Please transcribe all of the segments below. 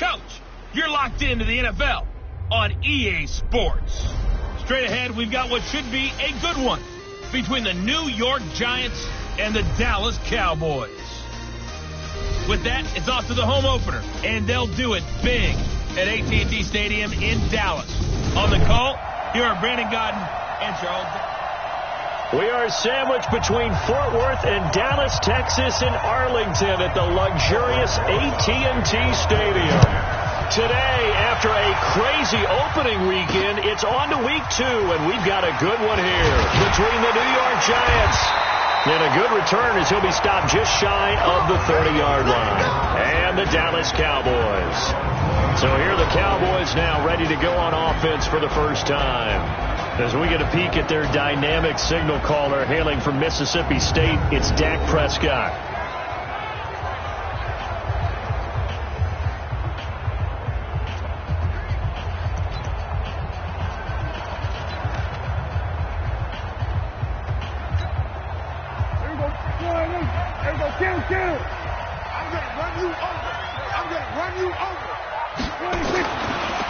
Coach, you're locked into the NFL on EA Sports. Straight ahead, we've got what should be a good one between the New York Giants and the Dallas Cowboys. With that, it's off to the home opener, and they'll do it big at AT&T Stadium in Dallas. On the call, here are Brandon Godden and Charles. We are sandwiched between Fort Worth and Dallas, Texas, and Arlington at the luxurious AT&T Stadium. Today, after a crazy opening weekend, it's on to week 2, and we've got a good one here between the New York Giants. And a good return as he'll be stopped just shy of the 30-yard line. And the Dallas Cowboys. So here are the Cowboys now ready to go on offense for the first time. As we get a peek at their dynamic signal caller hailing from Mississippi State, it's Dak Prescott.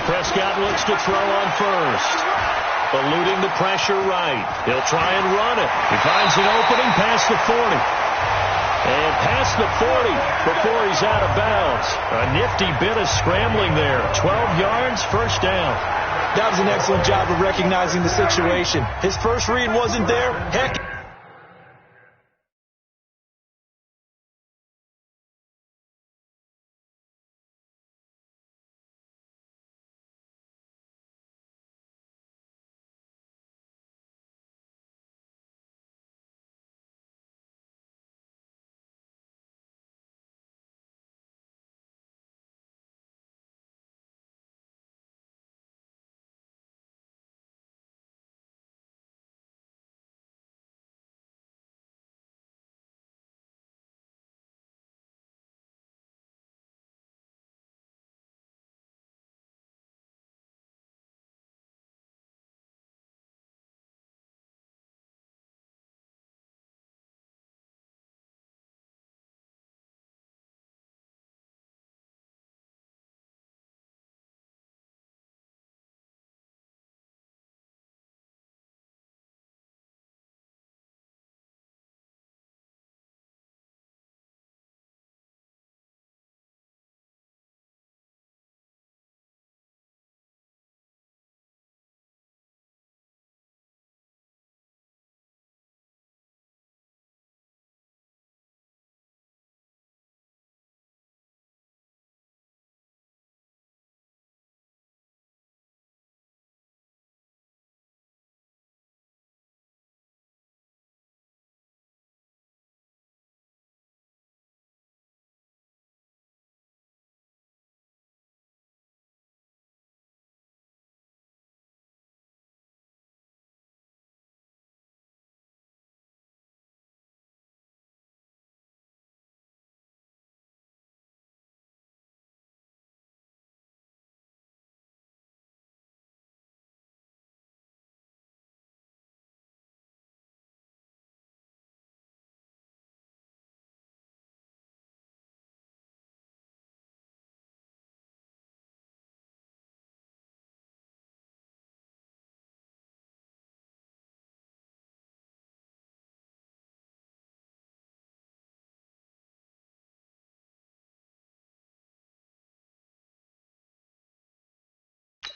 Prescott looks to throw on first. Eluding the pressure right. He'll try and run it. He finds an opening past the 40. And past the 40 before he's out of bounds. A nifty bit of scrambling there. 12 yards, first down. That was an excellent job of recognizing the situation. His first read wasn't there. Heck.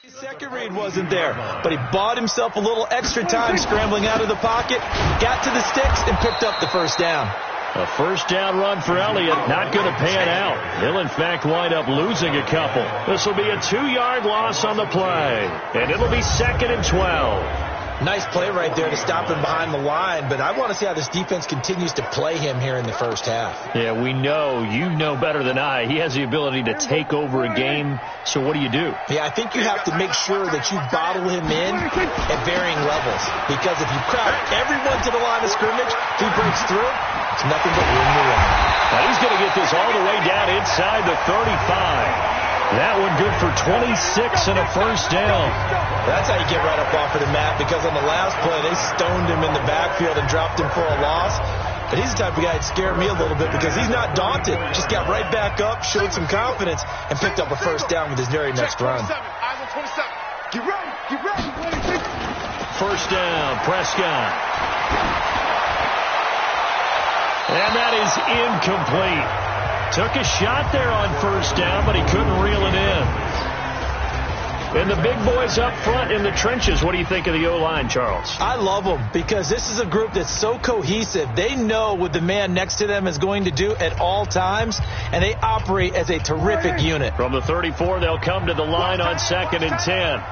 His second read wasn't there, but he bought himself a little extra time scrambling out of the pocket, got to the sticks, and picked up the first down. A first down run for Elliott, not going to pan out. He'll, in fact, wind up losing a couple. This will be a 2-yard loss on the play, and it'll be 2nd and 12. Nice play right there to stop him behind the line, but I want to see how this defense continues to play him here in the first half. Yeah, we know. You know better than I. He has the ability to take over a game, so what do you do? Yeah, I think you have to make sure that you bottle him in at varying levels, because if you crowd everyone to the line of scrimmage, if he breaks through, it's nothing but room to run. Now he's going to get this all the way down inside the 35. That one good for 26 and a first down. That's how you get right up off of the mat, because on the last play, they stoned him in the backfield and dropped him for a loss. But he's the type of guy that scared me a little bit because he's not daunted. Just got right back up, showed some confidence, and picked up a first down with his very next run. Get ready, get ready. First down, Prescott. And that is incomplete. Took a shot there on first down, but he couldn't reel it in. And the big boys up front in the trenches, what do you think of the O-line, Charles? I love them because this is a group that's so cohesive. They know what the man next to them is going to do at all times, and they operate as a terrific unit. From the 34, they'll come to the line on 2nd and 10.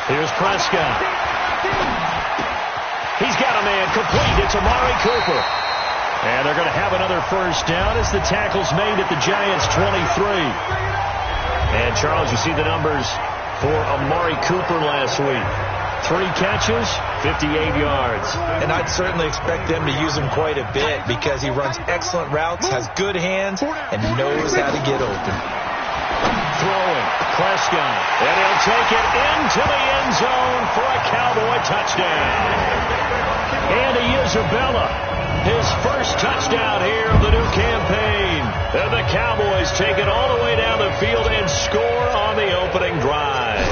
Here's Prescott. He's got a man complete. It's Amari Cooper. And they're going to have another first down as the tackle's made at the Giants' 23. And, Charles, you see the numbers for Amari Cooper last week. 3 catches, 58 yards. And I'd certainly expect them to use him quite a bit because he runs excellent routes, has good hands, and knows how to get open. Throwing, Prescott. And he'll take it into the end zone for a Cowboy touchdown. Andy Isabella, his first touchdown here of the new campaign. And the Cowboys take it all the way down the field and score on the opening drive.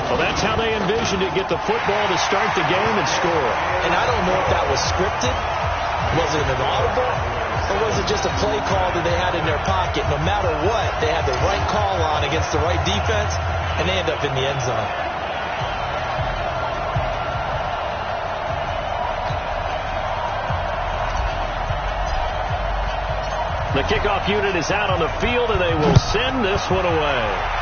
Well, that's how they envisioned it, get the football to start the game and score. And I don't know if that was scripted. Was it an audible? Or was it just a play call that they had in their pocket? No matter what, they had the right call on against the right defense, and they end up in the end zone. The kickoff unit is out on the field, and they will send this one away.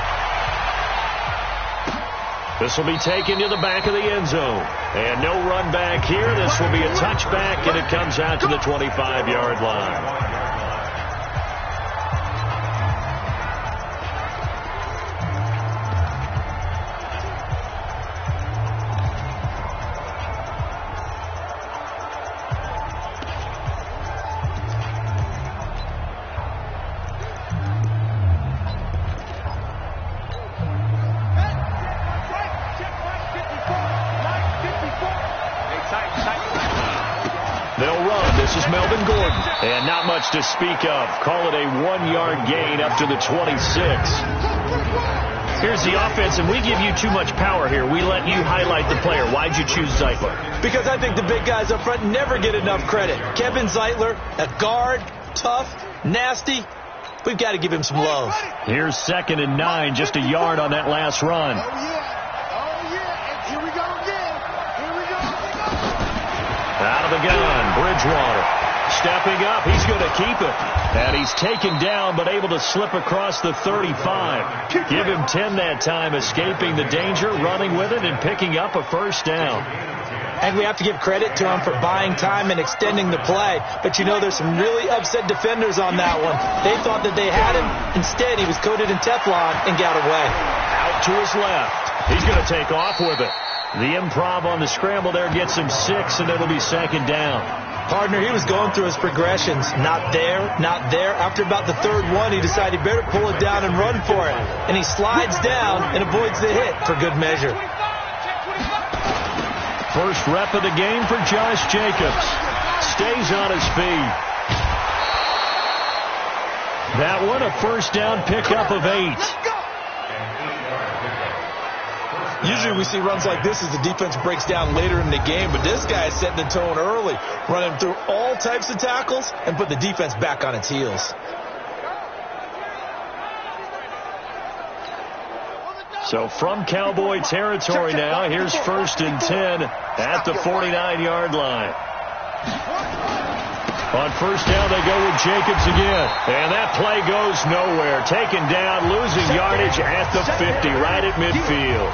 This will be taken to the back of the end zone. And no run back here. This will be a touchback, and it comes out to the 25-yard line. And not much to speak of. Call it a 1-yard gain up to the 26. Here's the offense, and we give you too much power here. We let you highlight the player. Why'd you choose Zeitler? Because I think the big guys up front never get enough credit. Kevin Zeitler, a guard, tough, nasty. We've got to give him some love. Here's 2nd and 9, just a yard on that last run. Oh, yeah. Here we go again. Out of the gun, Bridgewater. Stepping up, he's going to keep it. And he's taken down, but able to slip across the 35. Give him 10 that time, escaping the danger, running with it, and picking up a first down. And we have to give credit to him for buying time and extending the play. But, you know, there's some really upset defenders on that one. They thought that they had him. Instead, he was coated in Teflon and got away. Out to his left. He's going to take off with it. The improv on the scramble there gets him 6, and it'll be 2nd down. Partner, he was going through his progressions. Not there, not there. After about the 3rd one, he decided he better pull it down and run for it. And he slides down and avoids the hit for good measure. First rep of the game for Josh Jacobs. Stays on his feet. That one, a first down pickup of 8. Usually we see runs like this as the defense breaks down later in the game, but this guy is setting the tone early, running through all types of tackles and put the defense back on its heels. So from Cowboy territory now, here's 1st and 10 at the 49-yard line. On first down, they go with Jacobs again. And that play goes nowhere. Taken down, losing yardage at the 50, right at midfield.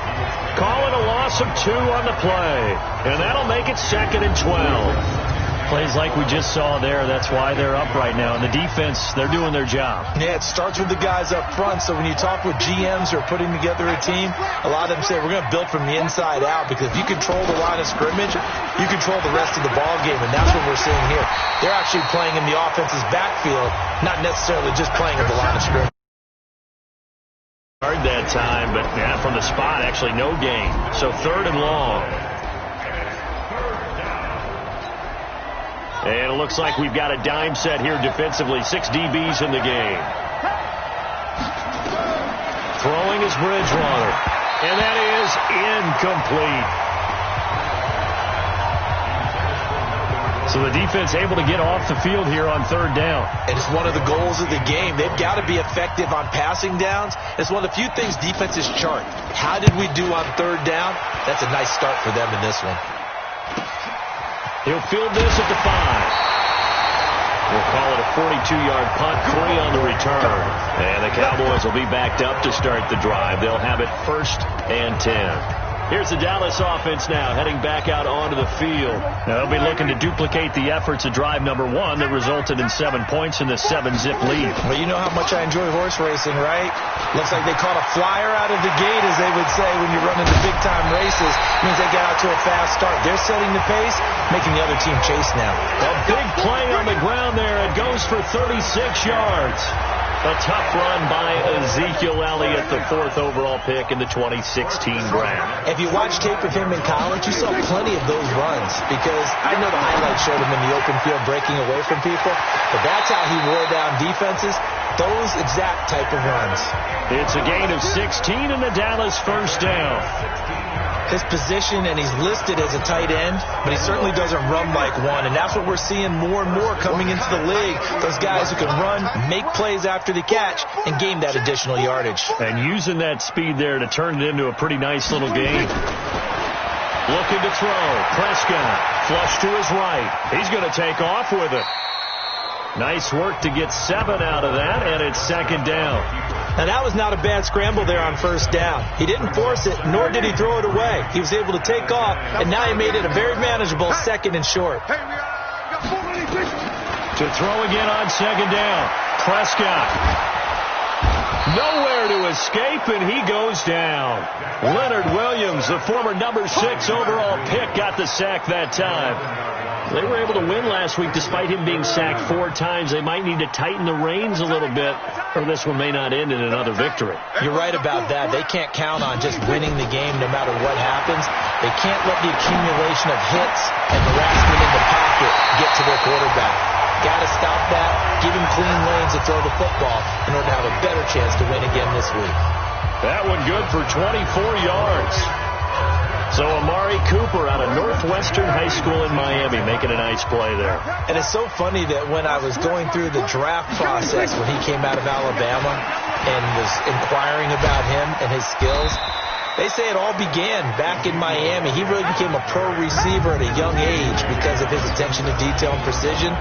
Call it a loss of 2 on the play. And that'll make it 2nd and 12. Plays like we just saw there, that's why they're up right now. And the defense, they're doing their job. Yeah, it starts with the guys up front. So when you talk with GMs who are putting together a team, a lot of them say we're going to build from the inside out, because if you control the line of scrimmage, you control the rest of the ball game. And that's what we're seeing here. They're actually playing in the offense's backfield, not necessarily just playing in the line of scrimmage. Hard that time, but from the spot, actually no gain. So 3rd and long. And it looks like we've got a dime set here defensively. 6 DBs in the game. Throwing is Bridgewater. And that is incomplete. So the defense able to get off the field here on third down. And it's one of the goals of the game. They've got to be effective on passing downs. It's one of the few things defenses chart. How did we do on third down? That's a nice start for them in this one. He'll field this at the 5. We'll call it a 42-yard punt, 3 on the return. And the Cowboys will be backed up to start the drive. They'll have it 1st and 10. Here's the Dallas offense now, heading back out onto the field. Now, they'll be looking to duplicate the efforts of drive number 1 that resulted in 7 points in the 7-zip lead. Well, you know how much I enjoy horse racing, right? Looks like they caught a flyer out of the gate, as they would say when you're running the big-time races. Means they got out to a fast start. They're setting the pace, making the other team chase now. A big play on the ground there. It goes for 36 yards. A tough run by Ezekiel Elliott, the 4th overall pick in the 2016 draft. If you watch tape of him in college, you saw plenty of those runs, because I know the highlights showed him in the open field breaking away from people, but that's how he wore down defenses, those exact type of runs. It's a gain of 16 in the Dallas 1st down. His position, and he's listed as a tight end, but he certainly doesn't run like one, and that's what we're seeing more and more coming into the league. Those guys who can run, make plays after the catch, and gain that additional yardage. And using that speed there to turn it into a pretty nice little game. Looking to throw. Prescott, flush to his right. He's going to take off with it. Nice work to get 7 out of that, and it's 2nd down. Now, that was not a bad scramble there on 1st down. He didn't force it, nor did he throw it away. He was able to take off, and now he made it a very manageable 2nd and short. To throw again on 2nd down. Prescott. Nowhere to escape, and he goes down. Leonard Williams, the former number 6 overall pick, got the sack that time. They were able to win last week despite him being sacked 4 times. They might need to tighten the reins a little bit, or this one may not end in another victory. You're right about that. They can't count on just winning the game no matter what happens. They can't let the accumulation of hits and harassment in the pocket get to their quarterback. Got to stop that, give him clean lanes to throw the football in order to have a better chance to win again this week. That one good for 24 yards. So Amari Cooper out of Northwestern High School in Miami making a nice play there. And it's so funny that when I was going through the draft process when he came out of Alabama and was inquiring about him and his skills, they say it all began back in Miami. He really became a pro receiver at a young age because of his attention to detail and precision.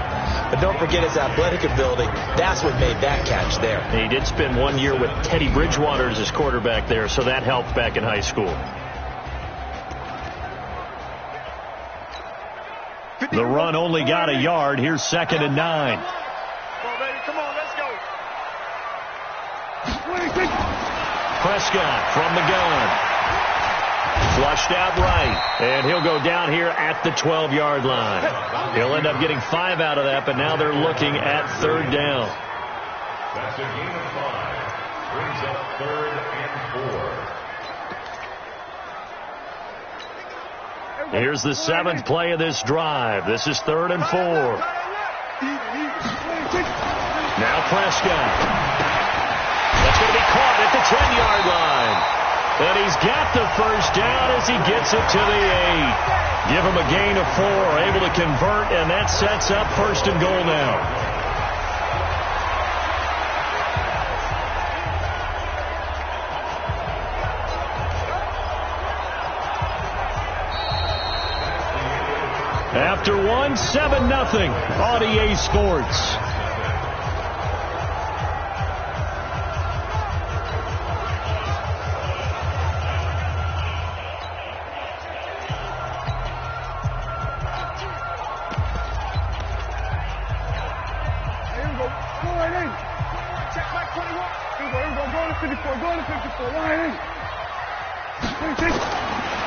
But don't forget his athletic ability. That's what made that catch there. And he did spend 1 year with Teddy Bridgewater as his quarterback there, so that helped back in high school. The run only got a yard. Here's 2nd and 9. Come on, baby. Come on, let's go. Prescott from the gun. Flushed out right. And he'll go down here at the 12-yard line. He'll end up getting 5 out of that, but now they're looking at 3rd down. That's a gain of 5. Brings up 3rd and 4. Here's the 7th play of this drive. This is 3rd and 4. Now Prescott. That's going to be caught at the 10-yard line. And he's got the 1st down as he gets it to the 8. Give him a gain of 4. Able to convert, and that sets up 1st and goal now. After 1, 7-0 on EA Sports.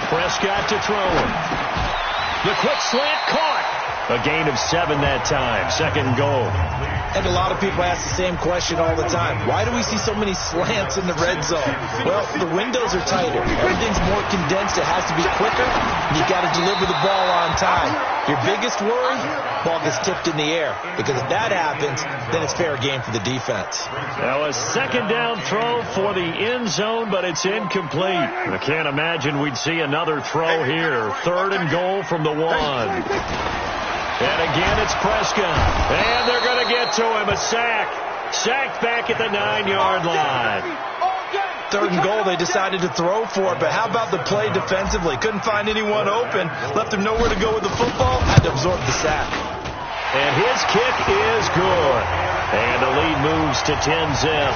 Prescott to throw. The quick slant caught. A gain of 7 that time. Second and goal. And a lot of people ask the same question all the time. Why do we see so many slants in the red zone? Well, the windows are tighter. Everything's more condensed. It has to be quicker. And you got to deliver the ball on time. Your biggest worry, ball gets tipped in the air. Because if that happens, then it's fair game for the defense. Now a second down throw for the end zone, but it's incomplete. I can't imagine we'd see another throw here. Third and goal from the 1. And again, it's Prescott. And they're going to get to him. A sack. Sacked back at the 9-yard line. Third and goal, they decided to throw for it. But how about the play defensively? Couldn't find anyone open. Left them nowhere to go with the football. Had to absorb the sack. And his kick is good. And the lead moves to 10-zip.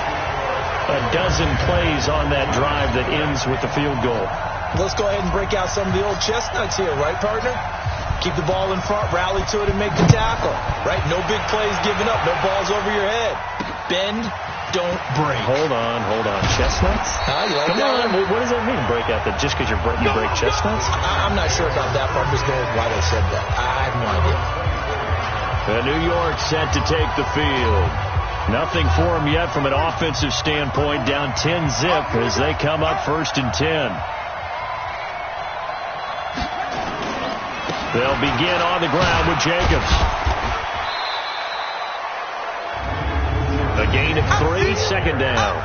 A dozen plays on that drive that ends with the field goal. Let's go ahead and break out some of the old chestnuts here, right, partner? Keep the ball in front, rally to it, and make the tackle. Right? No big plays given up. No balls over your head. Bend, don't break. Hold on. Chestnuts? You like Come that? on. What does that mean, break out? That just because you break chestnuts? I'm not sure about that, but I'm just going with why they said that. I have no idea. New York set to take the field. Nothing for them yet from an offensive standpoint. Down 10-zip as they come up 1st and 10. They'll begin on the ground with Jacobs. A gain of 3, second down.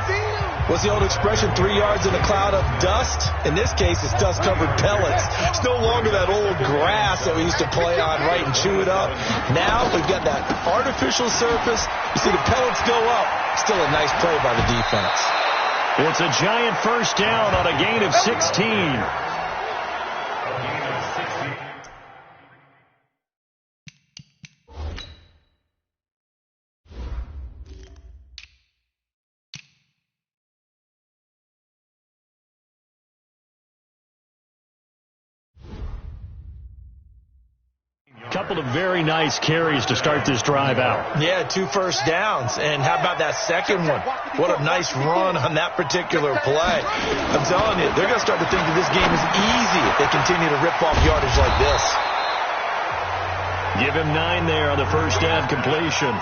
What's the old expression, 3 yards in a cloud of dust? In this case, it's dust-covered pellets. It's no longer that old grass that we used to play on, right, and chew it up. Now we've got that artificial surface. You see the pellets go up. Still a nice play by the defense. It's a giant first down on a gain of 16. Couple of very nice carries to start this drive out. Yeah, 2 first downs. And how about that second one? What a nice run on that particular play. I'm telling you, they're going to start to think that this game is easy if they continue to rip off yardage like this. Give him 9 there on the first down completion.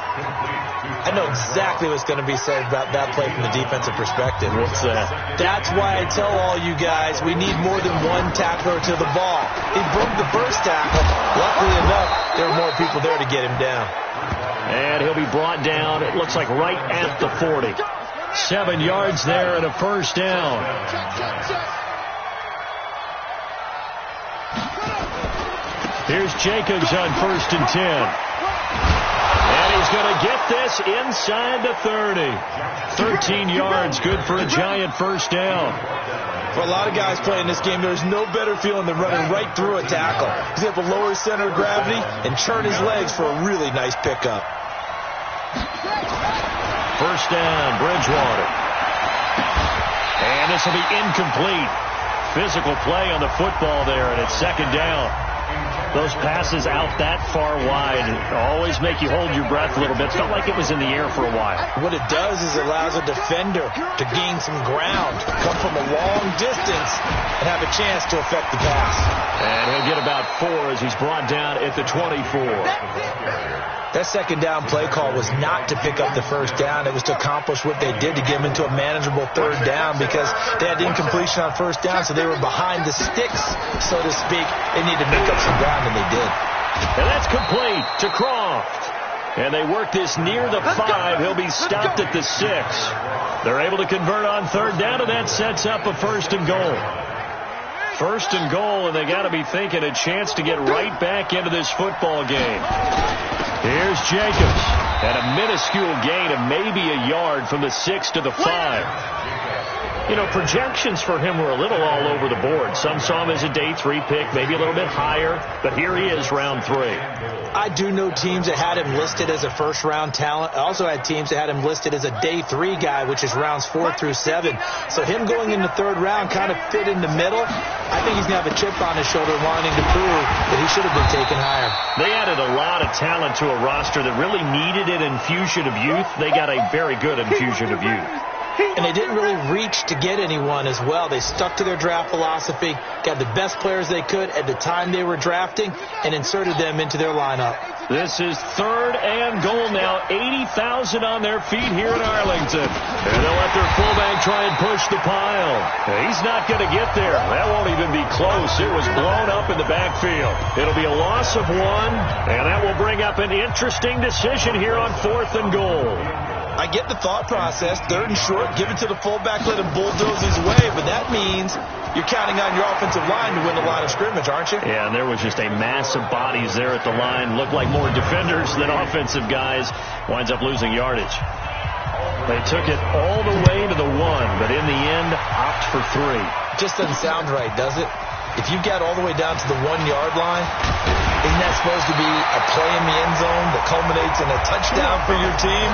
I know exactly what's going to be said about that play from the defensive perspective. What's that? That's why I tell all you guys we need more than one tackler to the ball. He broke the first tackle. Luckily enough, there were more people there to get him down. And he'll be brought down, it looks like right at the 40. 7 yards there and a first down. Here's Jacobs on 1st and 10. And he's going to get this inside the 30. 13 yards, good for a giant first down. For a lot of guys playing this game, there's no better feeling than running right through a tackle. He's able to lower his center of gravity and turn his legs for a really nice pickup. First down, Bridgewater. And this will be incomplete. Physical play on the football there, and it's second down. Those passes out that far wide always make you hold your breath a little bit. It felt like it was in the air for a while. What it does is it allows a defender to gain some ground, come from a long distance, and have a chance to affect the pass. And he'll get about 4 as he's brought down at the 24. That second down play call was not to pick up the first down. It was to accomplish what they did to get them into a manageable third down because they had incompletion on first down, so they were behind the sticks, so to speak. They needed to make up some ground, and they did. And that's complete to Croft. And they work this near the 5. He'll be stopped at the 6. They're able to convert on third down, and that sets up a 1st and goal. 1st and goal, and they got to be thinking a chance to get right back into this football game. Here's Jacobs, and a minuscule gain of maybe a yard from the 6 to the 5. You know, projections for him were a little all over the board. Some saw him as a day 3 pick, maybe a little bit higher, but here he is, round 3. I do know teams that had him listed as a first-round talent. I also had teams that had him listed as a day 3 guy, which is rounds 4 through 7. So him going in the 3rd round kind of fit in the middle. I think he's going to have a chip on his shoulder wanting to prove that he should have been taken higher. They added a lot of talent to a roster that really needed an infusion of youth. They got a very good infusion of youth. and they didn't really reach to get anyone as well. They stuck to their draft philosophy, got the best players they could at the time they were drafting, and inserted them into their lineup. This is 3rd and goal now. 80,000 on their feet here in Arlington. And they'll let their fullback try and push the pile. He's not going to get there. That won't even be close. It was blown up in the backfield. It'll be a loss of 1, and that will bring up an interesting decision here on 4th and goal. I get the thought process. 3rd and short, give it to the fullback, let him bulldoze his way, but that means you're counting on your offensive line to win the line of scrimmage, aren't you? Yeah, and there was just a mass of bodies there at the line. Looked like more defenders than offensive guys. Winds up losing yardage. They took it all the way to the 1, but in the end, opt for 3. Just doesn't sound right, does it? If you got all the way down to the 1-yard line, isn't that supposed to be a play in the end zone that culminates in a touchdown for your team?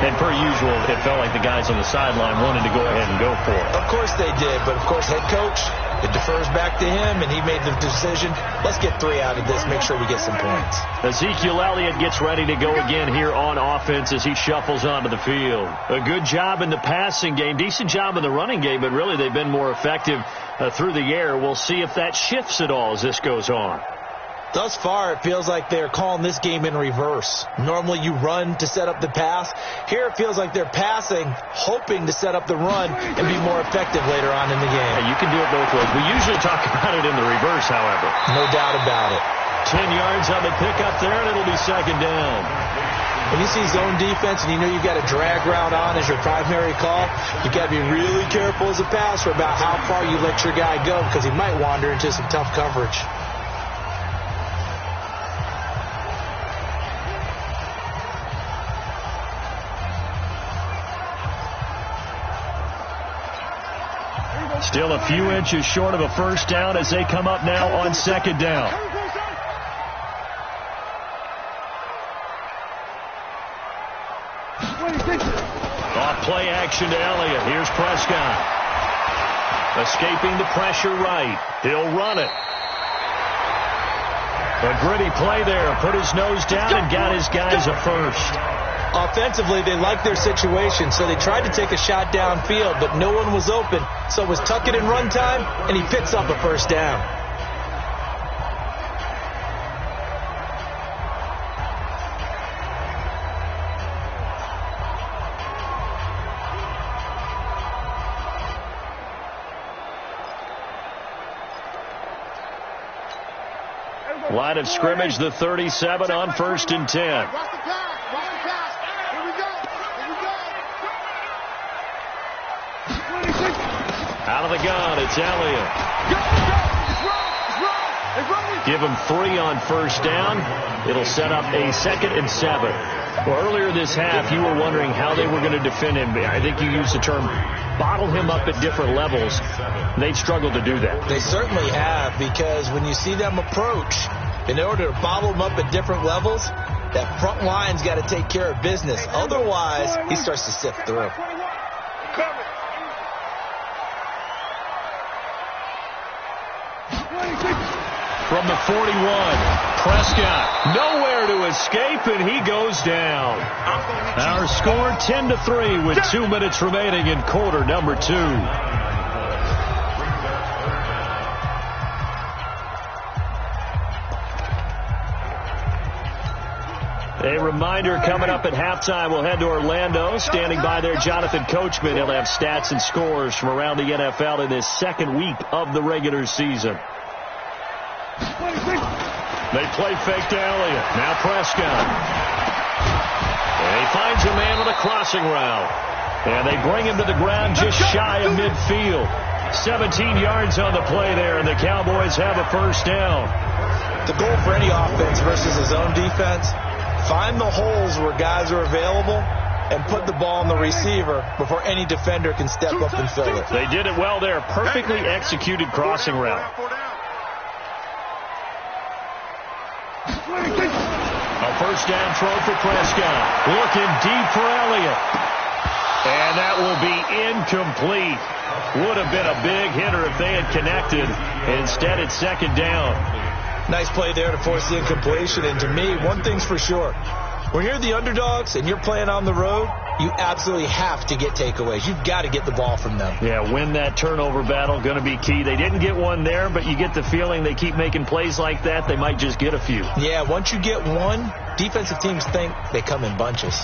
And per usual, it felt like the guys on the sideline wanted to go ahead and go for it. Of course they did, but of course head coach, it defers back to him, and he made the decision, let's get 3 out of this, make sure we get some points. Ezekiel Elliott gets ready to go again here on offense as he shuffles onto the field. A good job in the passing game, decent job in the running game, but really they've been more effective through the air. We'll see if that shifts at all as this goes on. Thus far, it feels like they're calling this game in reverse. Normally you run to set up the pass. Here it feels like they're passing, hoping to set up the run and be more effective later on in the game. Yeah, you can do it both ways. We usually talk about it in the reverse, however. No doubt about it. 10 yards on the pickup there, and it'll be 2nd down. When you see zone defense and you know you've got a drag route on as your primary call, you got to be really careful as a passer about how far you let your guy go because he might wander into some tough coverage. Still a few inches short of a 1st down as they come up now on 2nd down. Off play action to Elliott. Here's Prescott. Escaping the pressure right. He'll run it. A gritty play there. Put his nose down and got his guys a 1st. Offensively, they liked their situation, so they tried to take a shot downfield, but no one was open. So it was tuck it in run time, and he picks up a 1st down. Line of scrimmage, the 37 on 1st and 10. Out of the gun, it's Elliott. Give him 3 on 1st down. It'll set up a 2nd and 7. Well, earlier this half, you were wondering how they were going to defend him. I think you used the term bottle him up at different levels. They'd struggled to do that. They certainly have, because when you see them approach, in order to bottle him up at different levels, that front line's got to take care of business. Otherwise, he starts to sift through. From the 41, Prescott nowhere to escape, and he goes down. Our score 10-3 with 2 minutes remaining in quarter number 2. A reminder, coming up at halftime, we'll head to Orlando. Standing by there, Jonathan Coachman. He'll have stats and scores from around the NFL in this 2nd week of the regular season. They play fake to Elliott. Now Prescott. And he finds a man on a crossing route. And they bring him to the ground just shy of midfield. 17 yards on the play there, and the Cowboys have a 1st down. The goal for any offense versus his own defense, find the holes where guys are available and put the ball on the receiver before any defender can step up and fill it. They did it well there. Perfectly executed crossing route. A 1st down throw for Prescott. Looking deep for Elliott. And that will be incomplete. Would have been a big hitter if they had connected. Instead, it's 2nd down. Nice play there to force the incompletion. And to me, one thing's for sure. When you're the underdogs and you're playing on the road, you absolutely have to get takeaways. You've got to get the ball from them. Yeah, win that turnover battle, going to be key. They didn't get one there, but you get the feeling they keep making plays like that, they might just get a few. Yeah, once you get one, defensive teams think they come in bunches.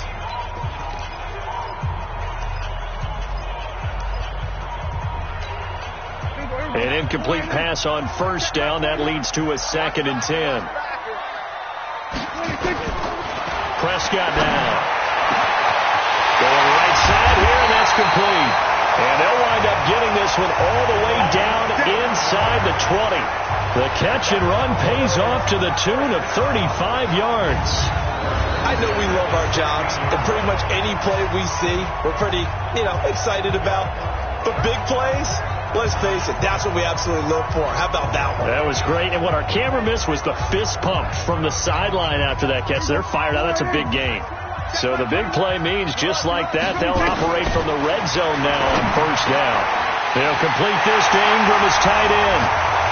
An incomplete pass on first down. That leads to a 2nd and 10. Prescott now. Going right side here, and that's complete. And they'll wind up getting this one all the way down inside the 20. The catch and run pays off to the tune of 35 yards. I know we love our jobs, and pretty much any play we see, we're pretty, excited about. But big plays, let's face it, that's what we absolutely look for. How about that one? That was great. And what our camera missed was the fist pump from the sideline after that catch. They're fired out. That's a big game. So the big play means just like that, they'll operate from the red zone now on first down. They'll complete this to Ingram as tight end.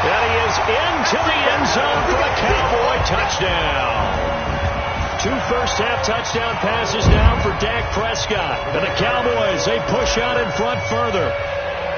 And he is into the end zone for a Cowboy touchdown. 2 first-half touchdown passes now for Dak Prescott. And the Cowboys, they push out in front further.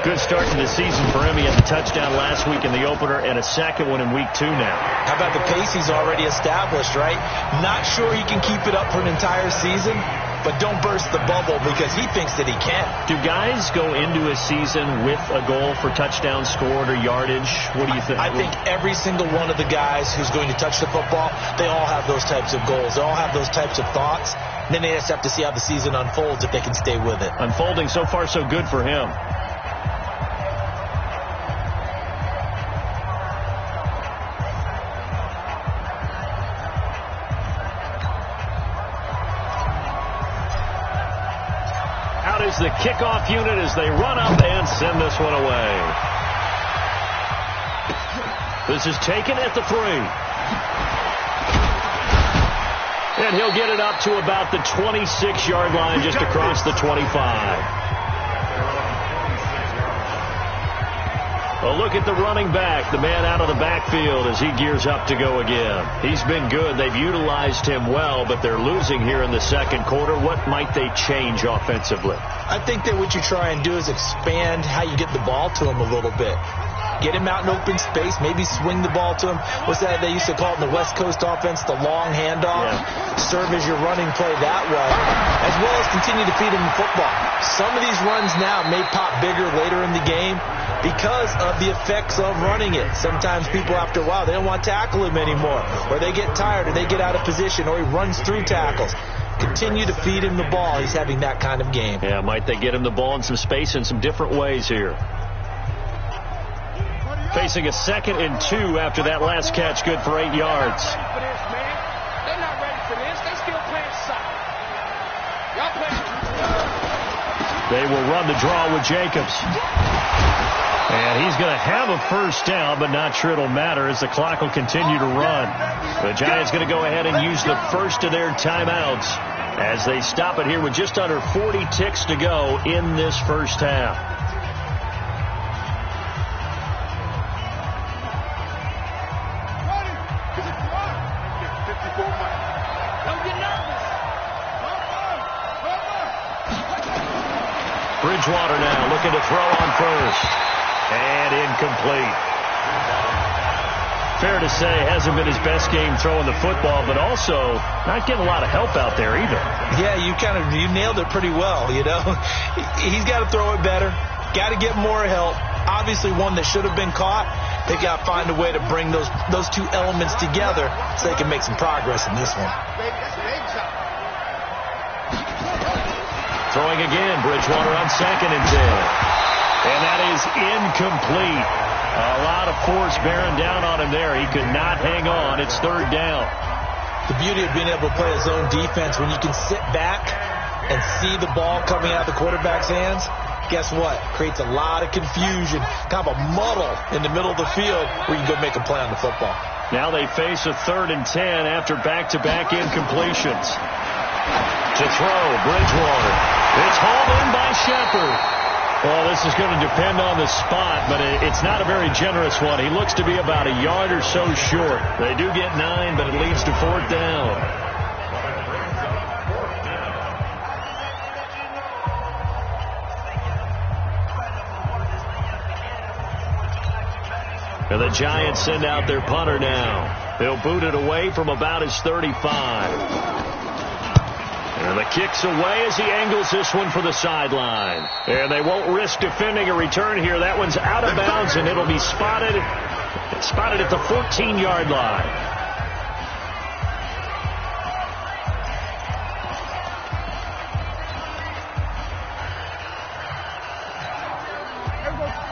Good start to the season for him. He had the touchdown last week in the opener and a second one in week 2 now. How about the pace he's already established, right? Not sure he can keep it up for an entire season, but don't burst the bubble because he thinks that he can. Do guys go into a season with a goal for touchdown scored or yardage? What do you think? I think every single one of the guys who's going to touch the football, they all have those types of goals. They all have those types of thoughts. Then they just have to see how the season unfolds if they can stay with it. Unfolding so far so good for him. Is the kickoff unit as they run up and send this one away. This is taken at the 3. And he'll get it up to about the 26-yard line just across the 25. A look at the running back, the man out of the backfield as he gears up to go again. He's been good. They've utilized him well, but they're losing here in the second quarter. What might they change offensively? I think that what you try and do is expand how you get the ball to him a little bit. Get him out in open space, maybe swing the ball to him. What's that they used to call it in the West Coast offense, the long handoff? Yeah. Serve as your running play that way, as well as continue to feed him the football. Some of these runs now may pop bigger later in the game because of the effects of running it. Sometimes people, after a while, they don't want to tackle him anymore, or they get tired, or they get out of position, or he runs through tackles. Continue to feed him the ball. He's having that kind of game. Yeah, might they get him the ball in some space in some different ways here. Facing a 2nd and 2 after that last catch, good for 8 yards. They're not ready for this. They still playing soccer. Y'all playing. They will run the draw with Jacobs. And he's going to have a first down, but not sure it'll matter as the clock will continue to run. The Giants going to go ahead and use the first of their timeouts as they stop it here with just under 40 ticks to go in this first half. Bridgewater now looking to throw on first. And incomplete. Fair to say, hasn't been his best game throwing the football, but also not getting a lot of help out there either. Yeah, you nailed it pretty well, He's got to throw it better. Got to get more help. Obviously one that should have been caught. They got to find a way to bring those two elements together so they can make some progress in this one. Throwing again, Bridgewater on 2nd and 10. And that is incomplete. A lot of force bearing down on him there. He could not hang on. It's 3rd down. The beauty of being able to play a zone defense, when you can sit back and see the ball coming out of the quarterback's hands, guess what? Creates a lot of confusion, kind of a muddle in the middle of the field where you can go make a play on the football. Now they face a 3rd and 10 after back-to-back incompletions. To throw, Bridgewater. It's hauled in by Shepard. Well, this is going to depend on the spot, but it's not a very generous one. He looks to be about a yard or so short. They do get 9, but it leads to 4th down. And the Giants send out their punter now. They'll boot it away from about his 35. And the kick's away as he angles this one for the sideline. And they won't risk defending a return here. That one's out of bounds, and it'll be spotted at the 14-yard line.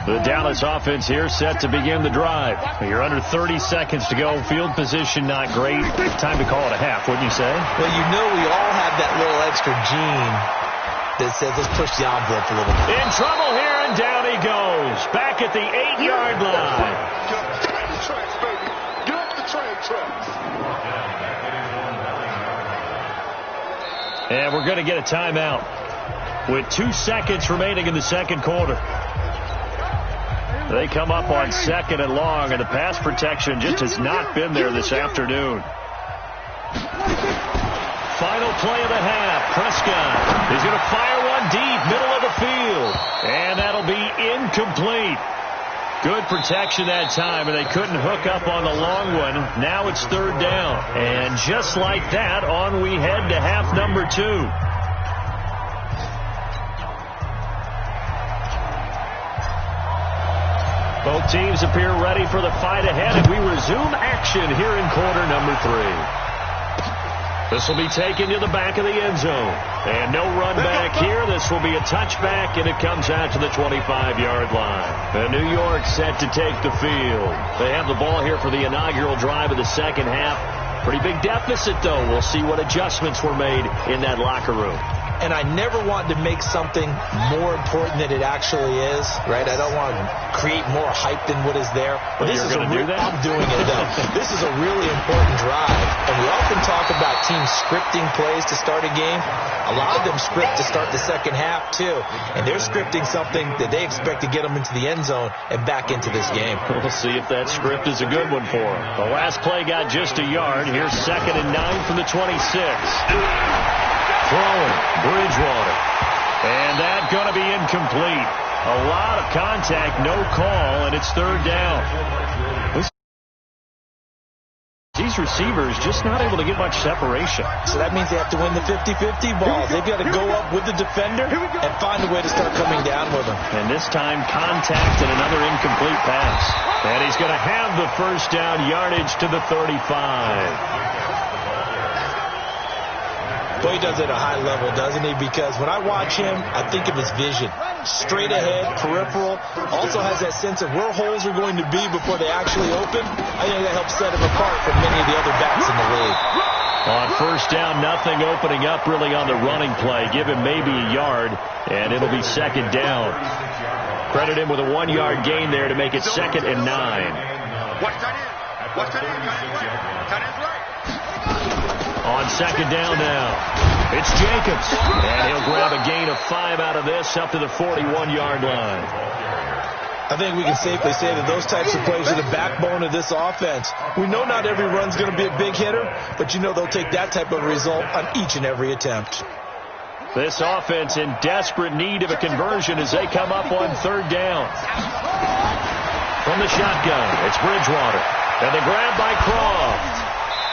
The Dallas offense here set to begin the drive. You're under 30 seconds to go. Field position not great. Time to call it a half, wouldn't you say? Well, you know we all have that little extra gene that says let's push the envelope a little bit. In trouble here, and down he goes. Back at the 8-yard line. Get up the train tracks, baby. Get up the train tracks. And we're going to get a timeout with 2 seconds remaining in the second quarter. They come up on 2nd and long, and the pass protection just has not been there this afternoon. Final play of the half. Prescott is going to fire one deep, middle of the field. And that'll be incomplete. Good protection that time, and they couldn't hook up on the long one. Now it's 3rd down. And just like that, on we head to half number 2. Both teams appear ready for the fight ahead, and we resume action here in quarter number 3. This will be taken to the back of the end zone. And no run back here. This will be a touchback, and it comes out to the 25-yard line. And New York set to take the field. They have the ball here for the inaugural drive of the second half. Pretty big deficit, though. We'll see what adjustments were made in that locker room. And I never want to make something more important than it actually is, right? I don't want to create more hype than what is there. But this is going to do that? I'm doing it, though. This is a really important drive. And we often talk about teams scripting plays to start a game. A lot of them script to start the second half, too. And they're scripting something that they expect to get them into the end zone and back into this game. We'll see if that script is a good one for them. The last play got just a yard. Here's 2nd and 9 from the 26. Throwing, Bridgewater. And that's going to be incomplete. A lot of contact, no call, and it's 3rd down. These receivers just not able to get much separation. So that means they have to win the 50-50 balls. They've got to go up with the defender and find a way to start coming down with them. And this time, contact and another incomplete pass. And he's going to have the first down yardage to the 35. Boy, he does it at a high level, doesn't he? Because when I watch him, I think of his vision. Straight ahead, peripheral. Also has that sense of where holes are going to be before they actually open. I think that helps set him apart from many of the other backs in the league. On first down, nothing opening up really on the running play. Give him maybe a yard, and it'll be 2nd down. Credit him with a 1-yard gain there to make it 2nd and 9. Watch that in. Watch that in. That is right. On 2nd down now, it's Jacobs. And he'll grab a gain of 5 out of this up to the 41-yard line. I think we can safely say that those types of plays are the backbone of this offense. We know not every run's going to be a big hitter, but you know they'll take that type of result on each and every attempt. This offense in desperate need of a conversion as they come up on 3rd down. From the shotgun, it's Bridgewater. And the grab by Croft.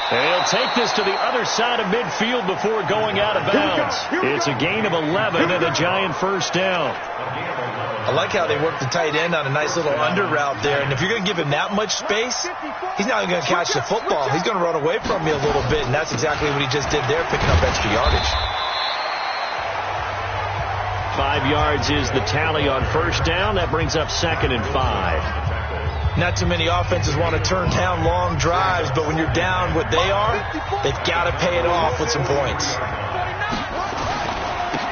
And he'll take this to the other side of midfield before going out of bounds. It's a gain of 11 and a Giant first down. I like how they work the tight end on a nice little under route there. And if you're going to give him that much space, he's not even going to catch the football. He's going to run away from you a little bit, and that's exactly what he just did there, picking up extra yardage. 5 yards is the tally on first down. That brings up 2nd and 5. Not too many offenses want to turn down long drives, but when you're down what they are, they've got to pay it off with some points.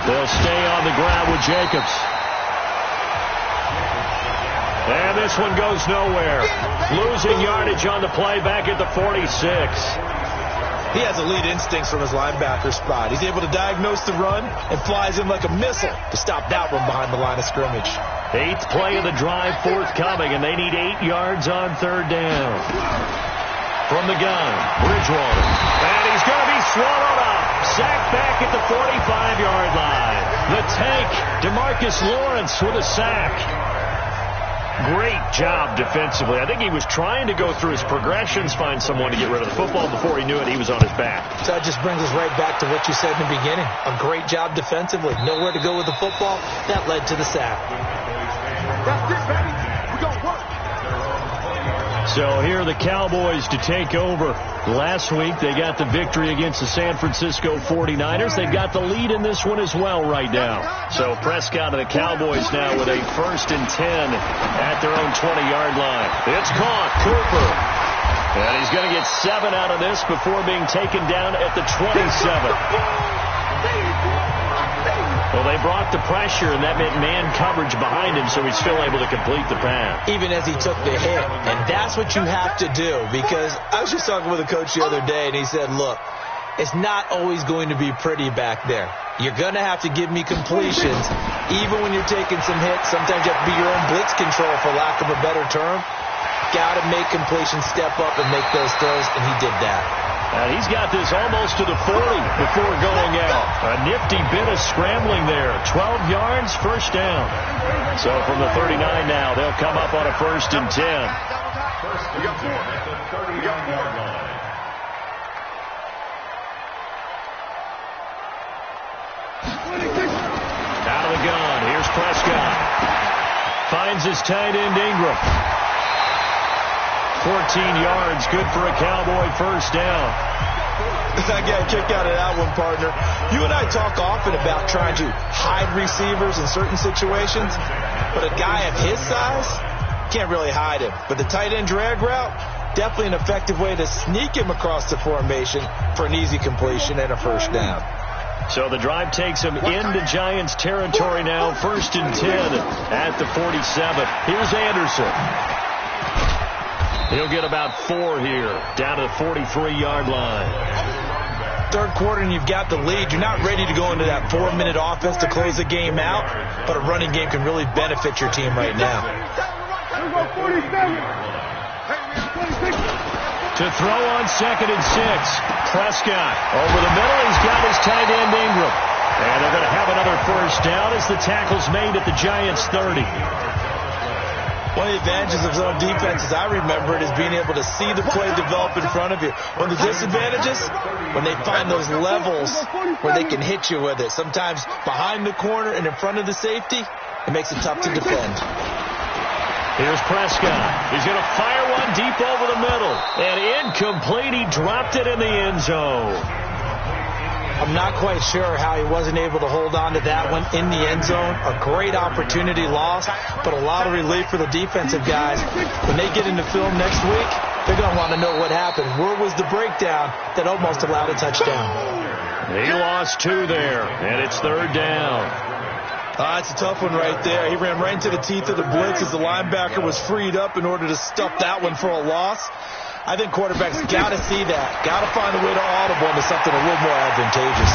They'll stay on the ground with Jacobs. And this one goes nowhere. Losing yardage on the play back at the 46. He has elite instincts from his linebacker spot. He's able to diagnose the run and flies in like a missile to stop that one behind the line of scrimmage. 8th play of the drive forthcoming, and they need 8 yards on 3rd down. From the gun, Bridgewater. And he's going to be swallowed up. Sacked back at the 45-yard line. The tank, DeMarcus Lawrence with a sack. great job defensively. I think he was trying to go through his progressions, find someone to get rid of the football. Before he knew it, he was on his back. So that just brings us right back to what you said in the beginning. A great job defensively. Nowhere to go with the football. That led to the sack. That's it, baby. We're going to work. So here are the Cowboys to take over. Last week, they got the victory against the San Francisco 49ers. They've got the lead in this one as well right now. So Prescott and the Cowboys now with a 1st and 10 at their own 20-yard line. It's caught. Cooper. And he's going to get 7 out of this before being taken down at the 27. Well, they brought the pressure, and that meant man coverage behind him, so he's still able to complete the pass. Even as he took the hit. And that's what you have to do, because I was just talking with a coach the other day, and he said, look, it's not always going to be pretty back there. You're going to have to give me completions. Even when you're taking some hits, sometimes you have to be your own blitz control, for lack of a better term. Got to make completions, step up, and make those throws, and he did that. And he's got this almost to the 40 before going out. A nifty bit of scrambling there. 12 yards, 1st down. So from the 39 now, they'll come up on a 1st and 10. First and 10 at the 39-yard line. Out of the gun. Here's Prescott. Finds his tight end Ingram. 14 yards, good for a Cowboy 1st down. I got a kick out of that one, partner. You and I talk often about trying to hide receivers in certain situations, but a guy of his size can't really hide him. But the tight end drag route, definitely an effective way to sneak him across the formation for an easy completion and a 1st down. So the drive takes him into Giants territory now, 1st and 10 at the 47. Here's Anderson. He'll get about 4 here, down to the 43-yard line. 3rd quarter and you've got the lead. You're not ready to go into that 4-minute offense to close the game out, but a running game can really benefit your team right now. To throw on 2nd and 6. Prescott over the middle. He's got his tight end Ingram. And they're going to have another 1st down as the tackle's made at the Giants 30. One of the advantages of zone defenses, I remember it, is being able to see the play develop in front of you. One of the disadvantages, when they find those levels where they can hit you with it. Sometimes behind the corner and in front of the safety, it makes it tough to defend. Here's Prescott. He's going to fire one deep over the middle. And incomplete. He dropped it in the end zone. I'm not quite sure how he wasn't able to hold on to that one in the end zone. A great opportunity lost, but a lot of relief for the defensive guys. When they get into film next week, they're going to want to know what happened. Where was the breakdown that almost allowed a touchdown? He lost 2 there, and it's 3rd down. It's a tough one right there. He ran right into the teeth of the blitz as the linebacker was freed up in order to stuff that one for a loss. I think quarterbacks got to see that. Got to find a way to audible into something a little more advantageous.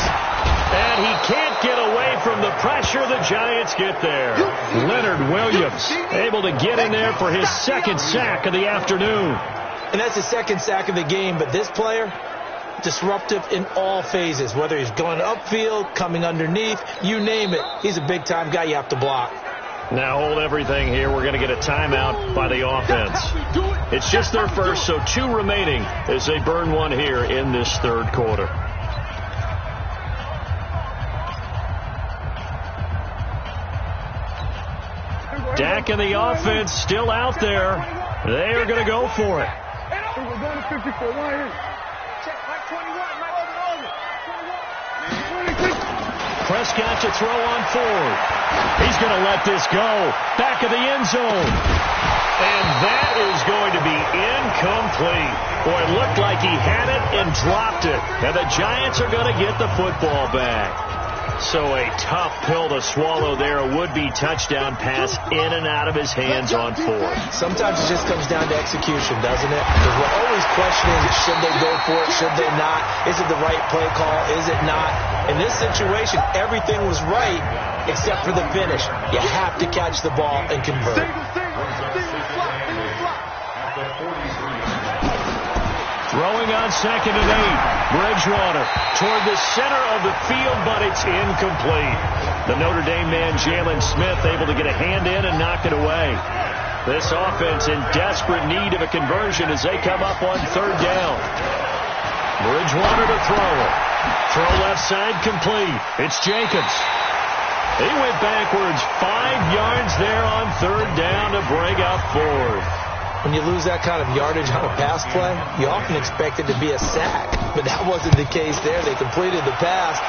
And he can't get away from the pressure. The Giants get there. Leonard Williams able to get in there for his 2nd sack of the afternoon. And that's the 2nd sack of the game, but this player, disruptive in all phases, whether he's going upfield, coming underneath, you name it. He's a big-time guy you have to block. Now hold everything here. We're going to get a timeout by the offense. It's just their 1st, so 2 remaining as they burn one here in this 3rd quarter. Dak and the offense still out there. They are going to go for it. Prescott to throw on 4. He's going to let this go. Back of the end zone. And that is going to be incomplete. Boy, it looked like he had it and dropped it. And the Giants are going to get the football back. So a tough pill to swallow there. A would-be touchdown pass in and out of his hands on 4th. Sometimes it just comes down to execution, doesn't it? Because we're always questioning, should they go for it, should they not? Is it the right play call? Is it not? In this situation, everything was right except for the finish. You have to catch the ball and convert. Throwing on 2nd and 8. Bridgewater toward the center of the field, but it's incomplete. The Notre Dame man, Jalen Smith, able to get a hand in and knock it away. This offense in desperate need of a conversion as they come up on third down. Bridgewater to throw. Throw left side complete. It's Jacobs. He went backwards 5 yards there on third down to bring up fourth. When you lose that kind of yardage on a pass play, you often expect it to be a sack. But that wasn't the case there. They completed the pass.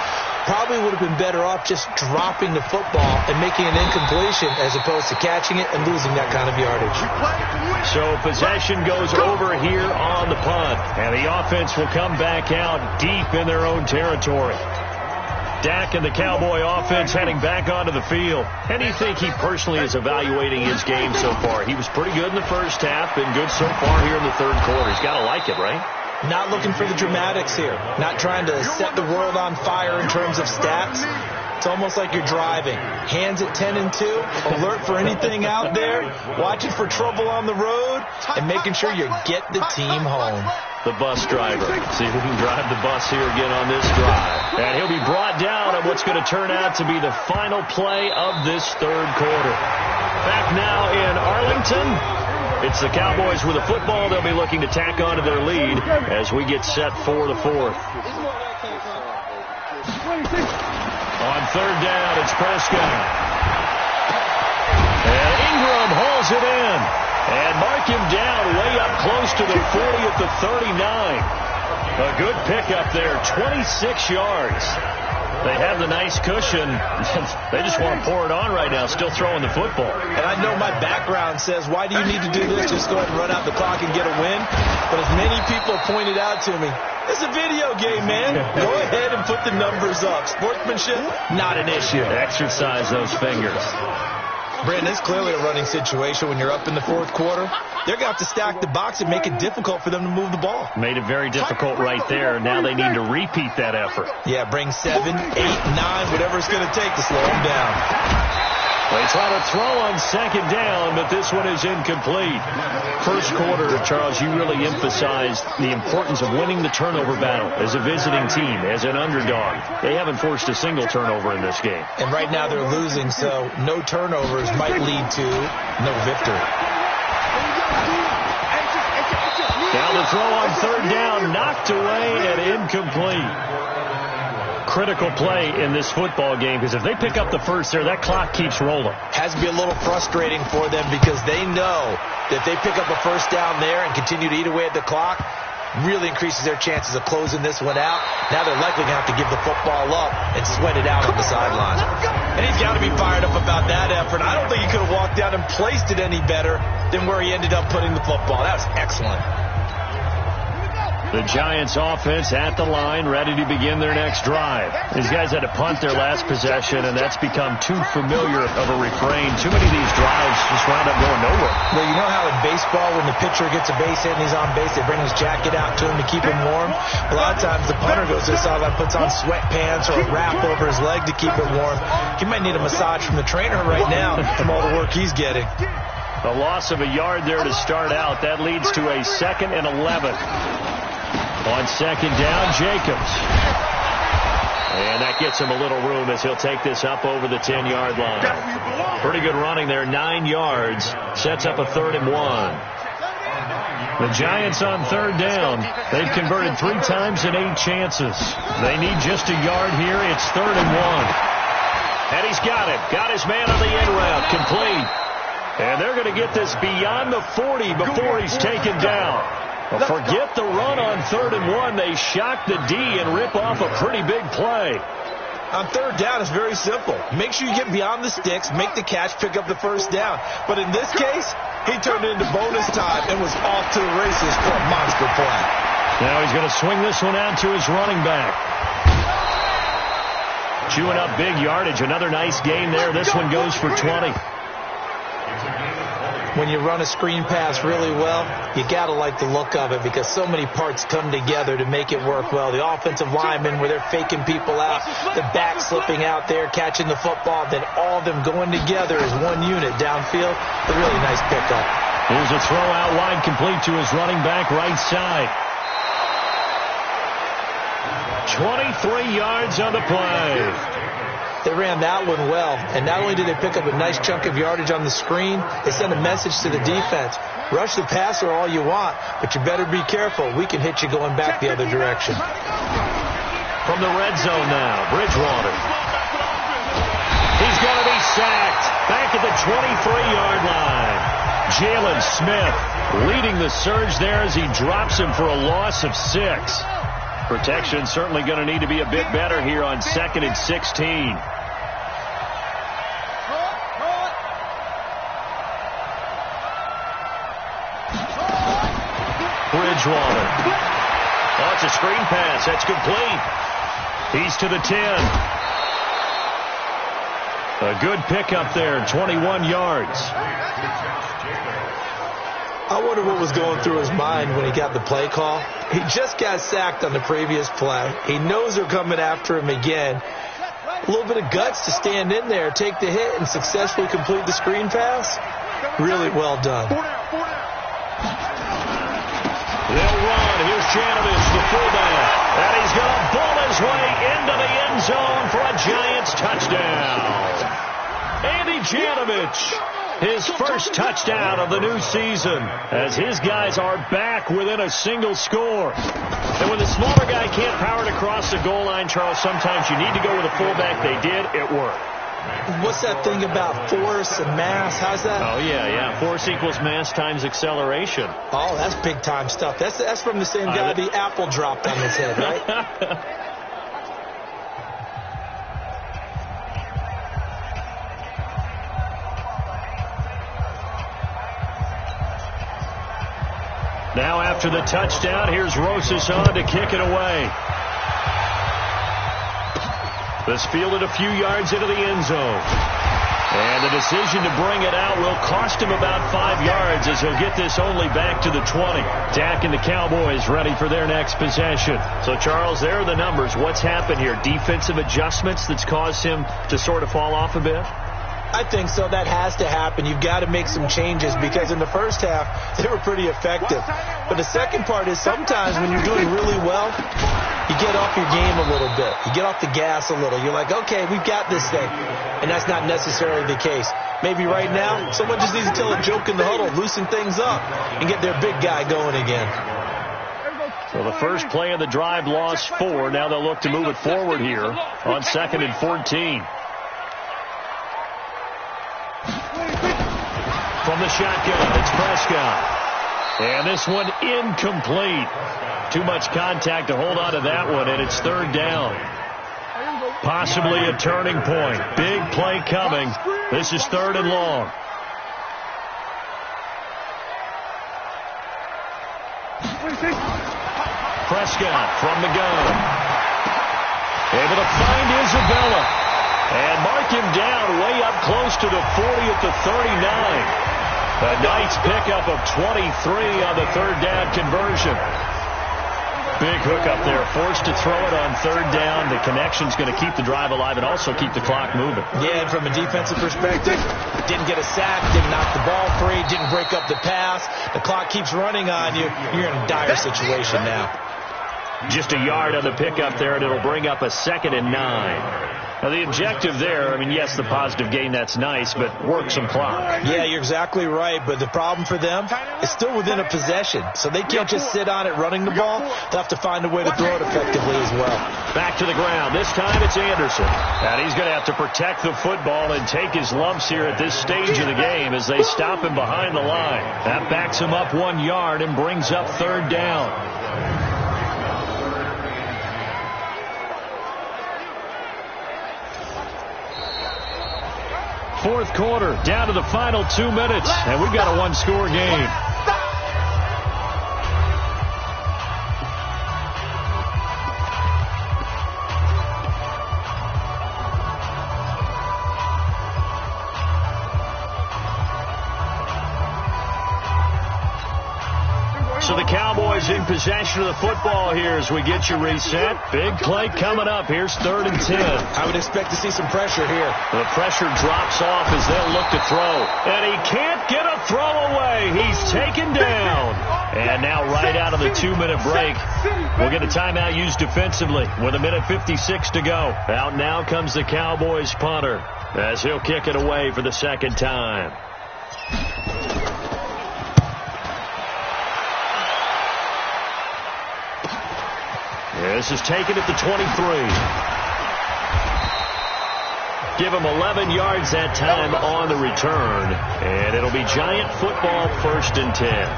Probably would have been better off just dropping the football and making an incompletion as opposed to catching it and losing that kind of yardage. So possession goes over here on the punt. And the offense will come back out deep in their own territory. Dak and the Cowboy offense heading back onto the field. How do you think he personally is evaluating his game so far? He was pretty good in the first half, been good so far here in the third quarter. He's got to like it, right? Not looking for the dramatics here. Not trying to set the world on fire in terms of stats. It's almost like you're driving. Hands at 10 and 2, alert for anything out there, watching for trouble on the road, and making sure you get the team home. The bus driver. See if we can drive the bus here again on this drive. And he'll be brought down on what's going to turn out to be the final play of this third quarter. Back now in Arlington. It's the Cowboys with the football. They'll be looking to tack on to their lead as we get set for the fourth. On third down, it's Prescott. And Ingram hauls it in. And mark him down way up close to the 40 at the 39. A good pickup there, 26 yards. They have the nice cushion. They just want to pour it on right now, still throwing the football. And I know my background says, why do you need to do this? Just go ahead and run out the clock and get a win. But as many people pointed out to me, it's a video game, man. Go ahead and put the numbers up. Sportsmanship, not an issue. Exercise those fingers. Brandon, it's clearly a running situation when you're up in the fourth quarter. They're going to have to stack the box and make it difficult for them to move the ball. Made it very difficult right there. Now they need to repeat that effort. Yeah, bring 7, 8, 9, whatever it's going to take to slow them down. They try to throw on second down, but this one is incomplete. First quarter, Charles, you really emphasized the importance of winning the turnover battle as a visiting team, as an underdog. They haven't forced a single turnover in this game. And right now they're losing, so no turnovers might lead to no victory. Down the throw on third down, knocked away and incomplete. Critical play in this football game, because if they pick up the first there, that clock keeps rolling. Has to be a little frustrating for them because they know that if they pick up a first down there and continue to eat away at the clock, really increases their chances of closing this one out. Now they're likely going to have to give the football up and sweat it out on the sideline. And he's got to be fired up about that effort. I don't think he could have walked down and placed it any better than where he ended up putting the football. That was excellent. The Giants offense at the line, ready to begin their next drive. These guys had to punt their last possession, and that's become too familiar of a refrain. Too many of these drives just wound up going nowhere. Well, you know how in baseball, when the pitcher gets a base hit and he's on base, they bring his jacket out to him to keep him warm? A lot of times the punter goes to the sideline, puts on sweatpants or a wrap over his leg to keep it warm. He might need a massage from the trainer right now from all the work he's getting. A loss of a yard there to start out. That leads to a 2nd and 11. On second down, Jacobs. And that gets him a little room as he'll take this up over the 10-yard line. Pretty good running there, 9 yards. Sets up a 3rd and 1. The Giants on third down. They've converted 3 times in 8 chances. They need just a yard here. It's 3rd and 1. And he's got it. Got his man on the end route. Complete. And they're going to get this beyond the 40 before he's taken down. Well, forget the run on 3rd and 1. They shock the D and rip off a pretty big play. On third down, it's very simple. Make sure you get beyond the sticks, make the catch, pick up the first down. But in this case, he turned it into bonus time and was off to the races for a monster play. Now he's going to swing this one out to his running back. Chewing up big yardage. Another nice gain there. This one goes for 20. When you run a screen pass really well, you got to like the look of it because so many parts come together to make it work well. The offensive linemen, where they're faking people out, the back slipping out there, catching the football, then all of them going together as one unit downfield. A really nice pickup. Here's a throw out wide, complete to his running back right side. 23 yards on the play. They ran that one well, and not only did they pick up a nice chunk of yardage on the screen, they sent a message to the defense. Rush the passer all you want, but you better be careful. We can hit you going back the other direction. From the red zone now, Bridgewater. He's going to be sacked back at the 23-yard line. Jalen Smith leading the surge there as he drops him for a loss of 6. Protection certainly going to need to be a bit better here on 2nd and 16. Bridgewater. Oh, it's a screen pass. That's complete. He's to the 10. A good pickup there, 21 yards. I wonder what was going through his mind when he got the play call. He just got sacked on the previous play. He knows they're coming after him again. A little bit of guts to stand in there, take the hit, and successfully complete the screen pass. Really well done. They'll run. Here's Janovich, the fullback. And he's going to ball his way into the end zone for a Giants touchdown. Andy Janovich, his first touchdown of the new season, as his guys are back within a single score. And when the smaller guy can't power it across the goal line, Charles, sometimes you need to go with a fullback. They did. It worked. What's that thing about force and mass? How's that? Oh, yeah. Force equals mass times acceleration. Oh, that's big-time stuff. That's from the same guy the apple dropped on his head, right? Now after the touchdown, here's Rosas on to kick it away. This fielded a few yards into the end zone. And the decision to bring it out will cost him about 5 yards as he'll get this only back to the 20. Dak and the Cowboys ready for their next possession. So, Charles, there are the numbers. What's happened here? Defensive adjustments that's caused him to sort of fall off a bit? I think so. That has to happen. You've got to make some changes because in the first half, they were pretty effective. But the second part is sometimes when you're doing really well, you get off your game a little bit. You get off the gas a little. You're like, okay, we've got this thing. And that's not necessarily the case. Maybe right now, someone just needs to tell a joke in the huddle, loosen things up, and get their big guy going again. So the first play of the drive lost 4. Now they'll look to move it forward here on 2nd and 14. From the shotgun, it's Prescott. And this one incomplete. Too much contact to hold on to that one, and it's 3rd down. Possibly a turning point. Big play coming. This is 3rd and long. Prescott from the gun. Able to find Isabella. And mark him down way up close to the 40 at the 39. A nice pickup of 23 on the 3rd down conversion. Big hook up there. Forced to throw it on 3rd down. The connection's going to keep the drive alive and also keep the clock moving. Yeah, and from a defensive perspective, didn't get a sack, didn't knock the ball free, didn't break up the pass. The clock keeps running on you. You're in a dire situation now. Just a yard on the pickup there, and it'll bring up a 2nd and 9. Now, the objective there, I mean, yes, the positive gain, that's nice, but work some clock. Yeah, you're exactly right, but the problem for them is still within a possession, so they can't just sit on it running the ball. They'll have to find a way to throw it effectively as well. Back to the ground. This time it's Anderson. And he's going to have to protect the football and take his lumps here at this stage of the game as they stop him behind the line. That backs him up 1 yard and brings up 3rd down. Fourth quarter, down to the final 2 minutes, and we've got a one-score game. So the Cowboys in possession of the football here as we get you reset. Big play coming up. Here's 3rd and 10. I would expect to see some pressure here. The pressure drops off as they'll look to throw. And he can't get a throw away. He's taken down. And now right out of the 2-minute break, we'll get a timeout used defensively with 1:56 to go. Out now comes the Cowboys punter as he'll kick it away for the second time. This is taken at the 23. Give him 11 yards that time on the return. And it'll be Giant football, 1st and 10.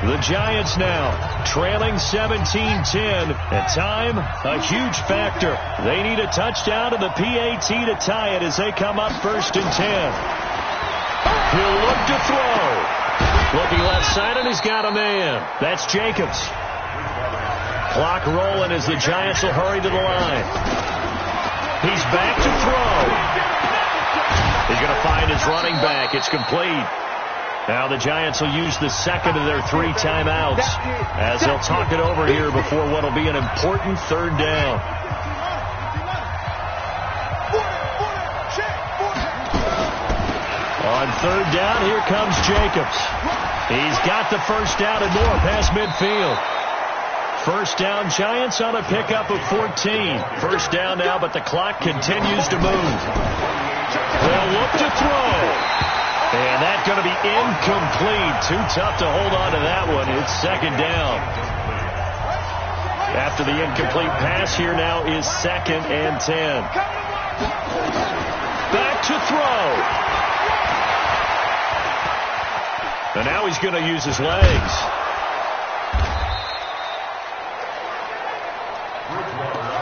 The Giants now trailing 17-10. And time, a huge factor. They need a touchdown and the PAT to tie it as they come up 1st and 10. He'll look to throw. Looking left side, and he's got a man. That's Jacobs. Clock rolling as the Giants will hurry to the line. He's back to throw. He's going to find his running back. It's complete. Now the Giants will use the second of their 3 timeouts as they'll talk it over here before what will be an important 3rd down. On 3rd down, here comes Jacobs. He's got the first down and more past midfield. First down, Giants on a pickup of 14. First down now, but the clock continues to move. They'll look to throw. And that's going to be incomplete. Too tough to hold on to that one. It's 2nd down. After the incomplete pass, here now is 2nd and 10. Back to throw. And now he's going to use his legs.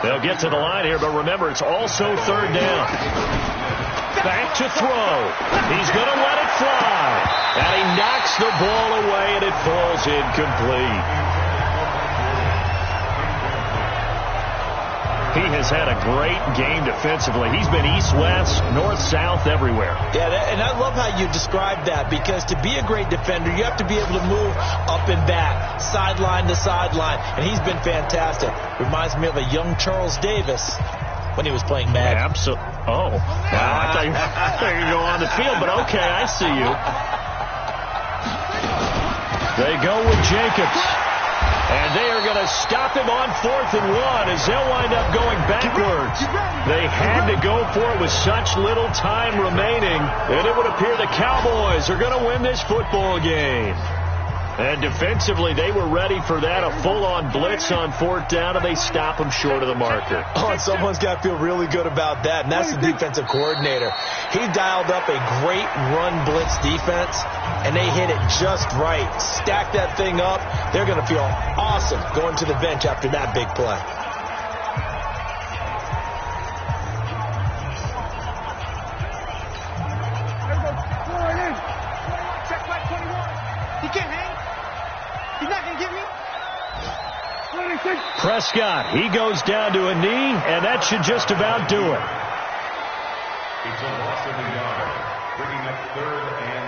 They'll get to the line here, but remember, it's also 3rd down. Back to throw. He's going to let it fly. And he knocks the ball away, and it falls incomplete. He has had a great game defensively. He's been east-west, north-south, everywhere. Yeah, and I love how you described that, because to be a great defender, you have to be able to move up and back, sideline to sideline, and he's been fantastic. Reminds me of a young Charles Davis when he was playing Madden. Absolutely. Oh, wow, I thought you could go on the field, but okay, I see you. They go with Jacobs. And they are going to stop him on 4th and 1 as they'll wind up going backwards. They had to go for it with such little time remaining, and it would appear the Cowboys are going to win this football game. And defensively, they were ready for that, a full-on blitz on 4th down, and they stop him short of the marker. Oh, and someone's got to feel really good about that, and that's the defensive coordinator. He dialed up a great run blitz defense, and they hit it just right. Stack that thing up. They're going to feel awesome going to the bench after that big play. Prescott, he goes down to a knee, and that should just about do it. It's a loss of a yard, bringing up 3rd and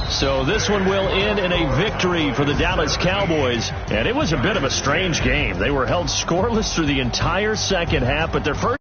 12. So this one will end in a victory for the Dallas Cowboys. And it was a bit of a strange game. They were held scoreless through the entire second half, but their first